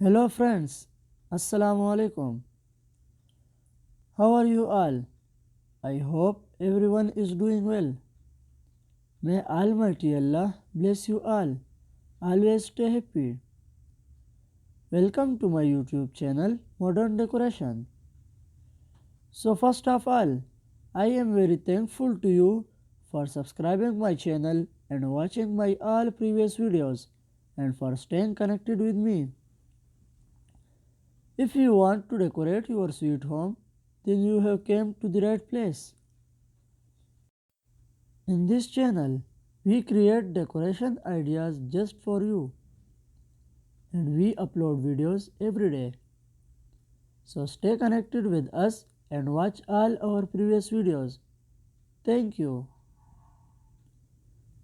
Hello friends, Assalamu alaikum. How are you all? I hope everyone is doing well. May Almighty Allah bless you all. Always stay happy. Welcome to my YouTube channel Modern Decoration. So first of all, I am very thankful to you for subscribing my channel and watching my all previous videos and for staying connected with me. If you want to decorate your sweet home, then you have came to the right place. In this channel, we create decoration ideas just for you and we upload videos every day. So stay connected with us and watch all our previous videos. Thank you.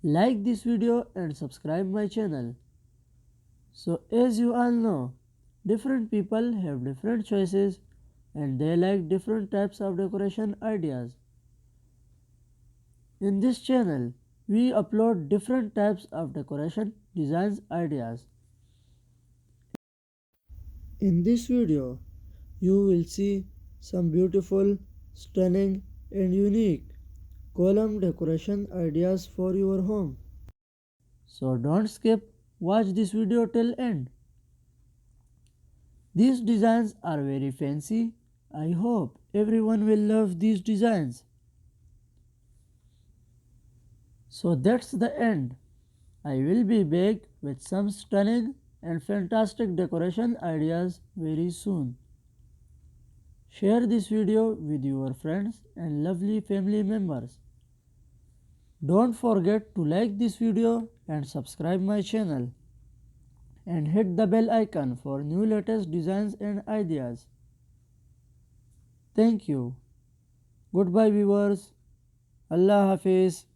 Like this video and subscribe my channel. So as you all know, different people have different choices and they like different types of decoration ideas. In this channel, we upload different types of decoration designs ideas. In this video, you will see some beautiful, stunning and unique column decoration ideas for your home. So don't skip, watch this video till end. These designs are very fancy. I hope everyone will love these designs. So that's the end. I will be back with some stunning and fantastic decoration ideas very soon. Share this video with your friends and lovely family members. Don't forget to like this video and subscribe my channel and hit the bell icon for new latest designs and ideas. Thank you. Goodbye viewers. Allah Hafiz.